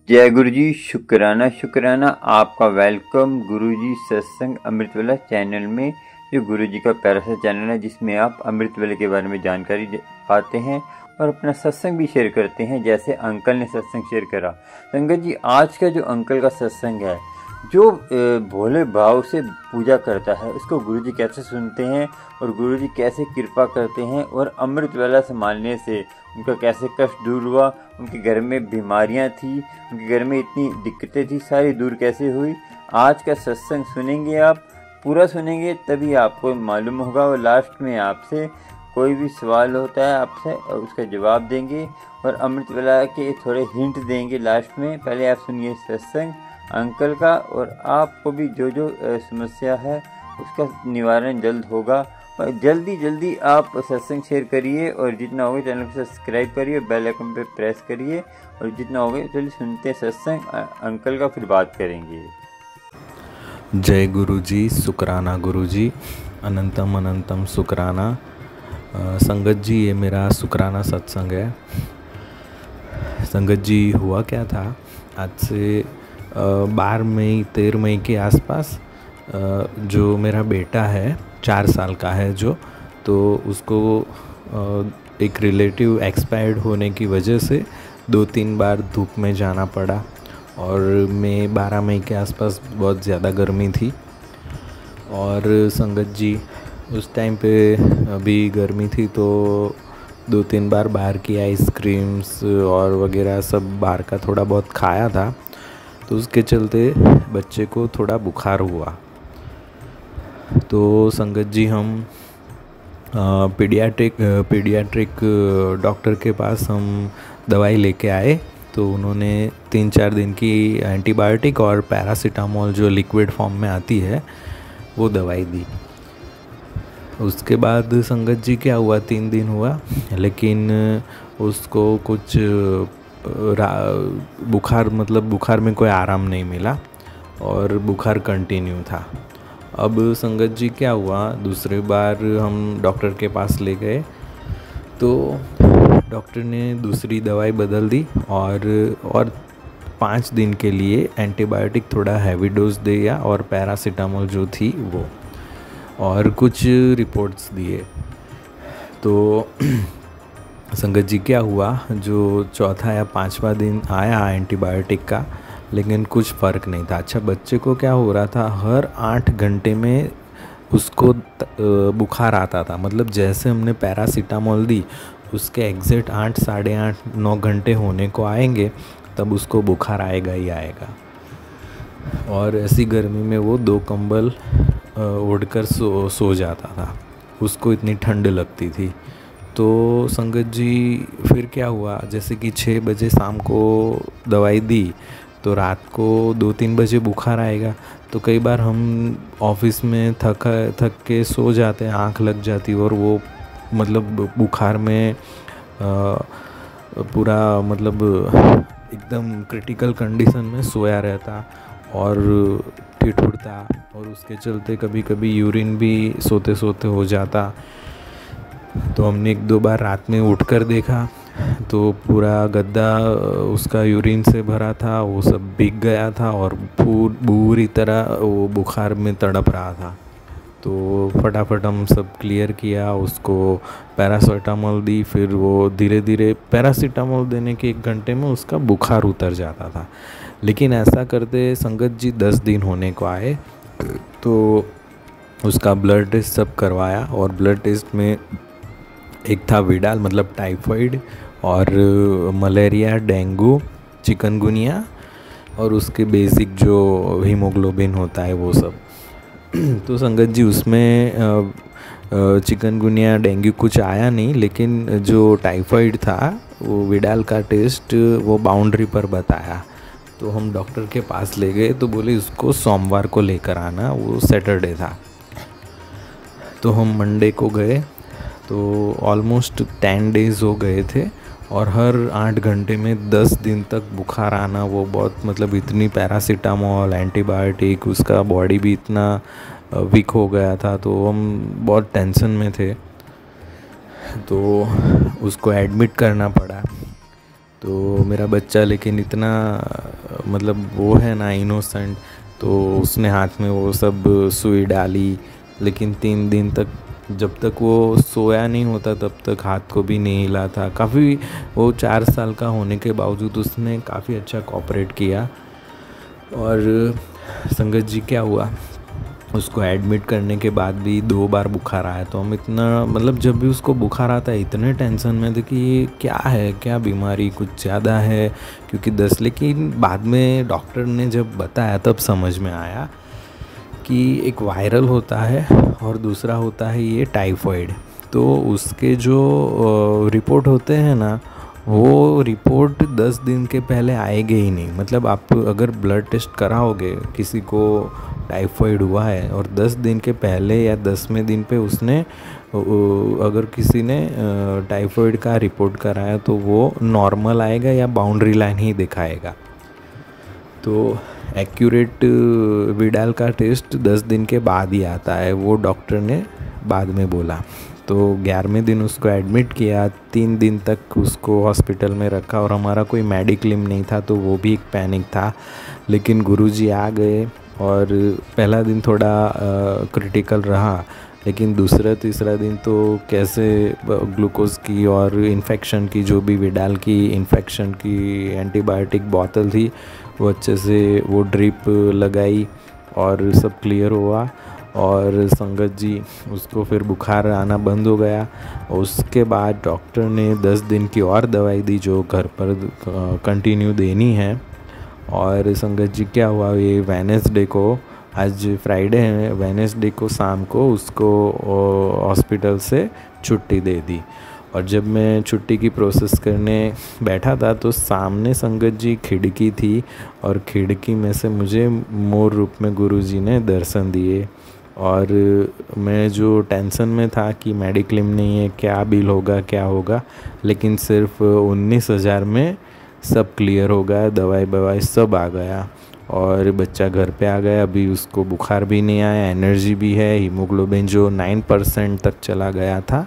जय गुरु जी। शुक्राना शुक्राना आपका वेलकम गुरु जी सत्संग अमृतवेला चैनल में। जो गुरु जी का प्यारा सा चैनल है जिसमें आप अमृतवेले के बारे में जानकारी पाते हैं और अपना सत्संग भी शेयर करते हैं, जैसे अंकल ने सत्संग शेयर करा। संगत जी, आज का जो अंकल का सत्संग है, जो भोले भाव से पूजा करता है उसको गुरुजी कैसे सुनते हैं और गुरुजी कैसे कृपा करते हैं और अमृतवेला संभालने से उनका कैसे कष्ट दूर हुआ, उनके घर में बीमारियां थी, उनके घर में इतनी दिक्कतें थी, सारी दूर कैसे हुई। आज का सत्संग सुनेंगे, आप पूरा सुनेंगे तभी आपको मालूम होगा। और लास्ट में आपसे कोई भी सवाल होता है आपसे उसका जवाब देंगे और अमृतवेला के थोड़े हिंट देंगे लास्ट में। पहले आप सुनिए सत्संग अंकल का और आपको भी जो समस्या है उसका निवारण जल्द होगा। और जल्दी आप सत्संग शेयर करिए और जितना होगा चैनल को सब्सक्राइब करिए, बेल आइकन पे प्रेस करिए और जितना होगा चलिए सुनते हैं सत्संग अंकल का, फिर बात करेंगे। जय गुरु जी, शुक्राना गुरु जी, अनंतम अनंतम शुक्राना। संगत जी, ये मेरा शुक्राना सत्संग है। संगत जी, हुआ क्या था, आज से 12 मई 13 मई के आसपास जो मेरा बेटा है 4 साल का है जो, तो उसको एक रिलेटिव एक्सपायर्ड होने की वजह से 2-3 बार धूप में जाना पड़ा। और मैं 12 मई के आसपास बहुत ज़्यादा गर्मी थी और संगत जी उस टाइम पे अभी गर्मी थी तो 2-3 बार बाहर की आइसक्रीम्स और वगैरह सब बाहर का थोड़ा बहुत खाया था, तो उसके चलते बच्चे को थोड़ा बुखार हुआ। तो संगत जी हम पीडियाट्रिक डॉक्टर के पास हम दवाई लेके आए, तो उन्होंने 3-4 दिन की एंटीबायोटिक और पैरासीटामोल जो लिक्विड फॉर्म में आती है वो दवाई दी। उसके बाद संगत जी क्या हुआ, 3 दिन हुआ लेकिन उसको कुछ बुखार में कोई आराम नहीं मिला और बुखार कंटिन्यू था। अब संगत जी क्या हुआ, दूसरी बार हम डॉक्टर के पास ले गए तो डॉक्टर ने दूसरी दवाई बदल दी और 5 दिन के लिए एंटीबायोटिक थोड़ा हैवी डोज दिया और पैरासीटामोल जो थी वो, और कुछ रिपोर्ट्स दिए। तो संगत जी क्या हुआ, जो चौथा या 5वां दिन आया एंटीबायोटिक का, लेकिन कुछ फ़र्क नहीं था। अच्छा, बच्चे को क्या हो रहा था, हर 8 घंटे में उसको बुखार आता था। मतलब जैसे हमने पैरासीटामोल दी उसके एग्जैक्ट 8, साढ़े 8, 9 घंटे होने को आएंगे तब उसको बुखार आएगा ही आएगा। और ऐसी गर्मी में वो 2 कंबल ओढ़कर सो जाता था, उसको इतनी ठंड लगती थी। तो संगत जी फिर क्या हुआ, जैसे कि 6 बजे शाम को दवाई दी तो रात को 2-3 बजे बुखार आएगा। तो कई बार हम ऑफिस में थक के सो जाते हैं, आँख लग जाती और वो मतलब बुखार में पूरा मतलब एकदम क्रिटिकल कंडीशन में सोया रहता और ठिठुरता, और उसके चलते कभी कभी यूरिन भी सोते सोते हो जाता। तो हमने 1-2 बार रात में उठकर देखा तो पूरा गद्दा उसका यूरिन से भरा था, वो सब भीग गया था और पूरी तरह वो बुखार में तड़प रहा था। तो फटाफट हम सब क्लियर किया, उसको पैरासीटामोल दी। फिर वो धीरे धीरे पैरासीटामोल देने के 1 घंटे में उसका बुखार उतर जाता था। लेकिन ऐसा करते संगत जी 10 दिन होने को आए तो उसका ब्लड टेस्ट सब करवाया और ब्लड टेस्ट में एक था विडाल मतलब टाइफाइड और मलेरिया, डेंगू, चिकनगुनिया और उसके बेसिक जो हीमोग्लोबिन होता है वो सब। तो संगत जी उसमें चिकनगुनिया, डेंगू कुछ आया नहीं, लेकिन जो टाइफाइड था वो विडाल का टेस्ट वो बाउंड्री पर बताया। तो हम डॉक्टर के पास ले गए तो बोले उसको सोमवार को लेकर आना, वो सैटरडे था। तो हम मंडे को गए तो ऑलमोस्ट 10 डेज़ हो गए थे और हर 8 घंटे में 10 दिन तक बुखार आना। वो बहुत मतलब इतनी पैरासीटामोल, एंटीबायोटिक, उसका बॉडी भी इतना वीक हो गया था, तो हम बहुत टेंशन में थे। तो उसको एडमिट करना पड़ा। तो मेरा बच्चा लेकिन इतना मतलब वो है ना इनोसेंट, तो उसने हाथ में वो सब सुई डाली, लेकिन 3 दिन तक जब तक वो सोया नहीं होता तब तक हाथ को भी नहीं हिला था। काफ़ी वो 4 साल का होने के बावजूद उसने काफ़ी अच्छा कोऑपरेट किया। और संगत जी क्या हुआ, उसको एडमिट करने के बाद भी 2 बार बुखार आया। तो हम इतना मतलब जब भी उसको बुखार आता है इतने टेंशन में थे कि ये क्या है, क्या बीमारी कुछ ज़्यादा है, क्योंकि 10, लेकिन बाद में डॉक्टर ने जब बताया तब समझ में आया कि एक वायरल होता है और दूसरा होता है ये टाइफॉइड। तो उसके जो रिपोर्ट होते हैं ना, वो रिपोर्ट 10 दिन के पहले आएगी ही नहीं। मतलब आप अगर ब्लड टेस्ट कराओगे, किसी को टाइफॉइड हुआ है और 10 दिन के पहले या 10वें दिन पे उसने अगर किसी ने टाइफॉइड का रिपोर्ट कराया तो वो नॉर्मल आएगा या बाउंड्री लाइन ही दिखाएगा। तो एक्यूरेट विडाल का टेस्ट 10 दिन के बाद ही आता है, वो डॉक्टर ने बाद में बोला। तो 11वें दिन उसको एडमिट किया, 3 दिन तक उसको हॉस्पिटल में रखा और हमारा कोई मेडिक्लेम नहीं था, तो वो भी एक पैनिक था। लेकिन गुरुजी आ गए और पहला दिन थोड़ा क्रिटिकल रहा, लेकिन दूसरा तीसरा दिन तो कैसे ग्लूकोज की और इन्फेक्शन की, जो भी विडाल की इन्फेक्शन की एंटीबायोटिक बोतल थी वो अच्छे से वो ड्रिप लगाई और सब क्लियर हुआ। और संगत जी उसको फिर बुखार आना बंद हो गया। उसके बाद डॉक्टर ने 10 दिन की और दवाई दी जो घर पर कंटिन्यू देनी है। और संगत जी क्या हुआ, ये वेडनेसडे को, आज फ्राइडे है, वेडनेसडे को शाम को उसको हॉस्पिटल से छुट्टी दे दी। और जब मैं छुट्टी की प्रोसेस करने बैठा था तो सामने संगत जी खिड़की थी और खिड़की में से मुझे मोर रूप में गुरुजी ने दर्शन दिए। और मैं जो टेंशन में था कि मेडिक्लेम नहीं है, क्या बिल होगा क्या होगा, लेकिन सिर्फ 19,000 में सब क्लियर हो गया, दवाई बवाई सब आ गया और बच्चा घर पे आ गया। अभी उसको बुखार भी नहीं आया, एनर्जी भी है, हीमोग्लोबिन जो 9% तक चला गया था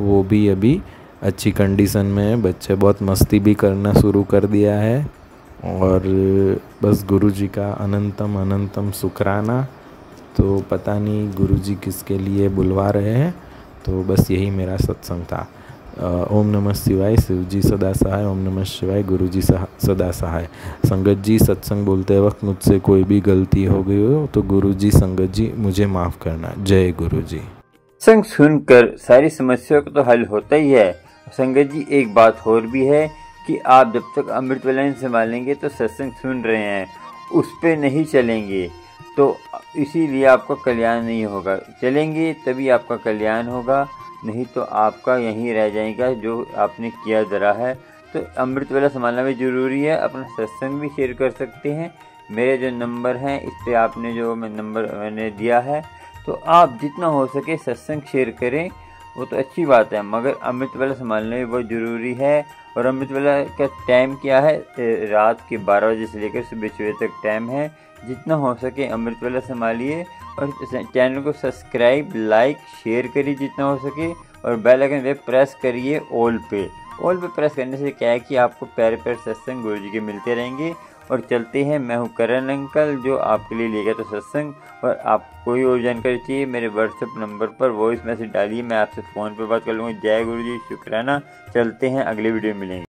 वो भी अभी अच्छी कंडीशन में है। बच्चे बहुत मस्ती भी करना शुरू कर दिया है। और बस गुरुजी का अनंतम अनंतम शुक्राना। तो पता नहीं गुरुजी किसके लिए बुलवा रहे हैं, तो बस यही मेरा सत्संग था। ओम नमः शिवाय, शिव जी सदा सहाय। ओम नमः शिवाय, गुरु जी सदा सहाय। संगत जी सत्संग बोलते वक्त मुझसे कोई भी गलती हो गई हो तो गुरु जी संगत जी मुझे माफ़ करना। जय गुरु जी। सत्संग सुनकर सारी समस्याओं का तो हल होता ही है। संगत जी एक बात और भी है कि आप जब तक अमृत वेला नहीं संभालेंगे तो सत्संग सुन रहे हैं उस पर नहीं चलेंगे तो इसीलिए आपका कल्याण नहीं होगा। चलेंगे तभी आपका कल्याण होगा, नहीं तो आपका यहीं रह जाएगा जो आपने किया जरा है। तो अमृत वेला संभालना भी ज़रूरी है। अपना सत्संग भी शेयर कर सकते हैं। मेरे जो नंबर हैं इस पर आपने जो नंबर मैंने दिया है, तो आप जितना हो सके सत्संग शेयर करें, वो तो अच्छी बात है, मगर अमृत वेला संभालना भी बहुत ज़रूरी है। और अमृत वेला का टाइम क्या है, रात के 12 बजे से लेकर सुबह 6 बजे तक टाइम है। जितना हो सके अमृत वेला संभालिए और चैनल को सब्सक्राइब, लाइक, शेयर करिए जितना हो सके और बेल आइकन पे प्रेस करिए ऑल पे प्रेस करने से क्या है कि आपको प्यारे प्यारे सत्संग गुरु जी के मिलते रहेंगे। और चलते हैं, मैं हूँ करण अंकल जो आपके लिए ले गया तो सत्संग। और आप कोई और जानकारी चाहिए मेरे व्हाट्सएप नंबर पर वॉइस मैसेज डालिए, मैं आपसे फ़ोन पे बात कर लूँगा। जय गुरु जी, शुक्राना। चलते हैं, अगले वीडियो में मिलेंगे।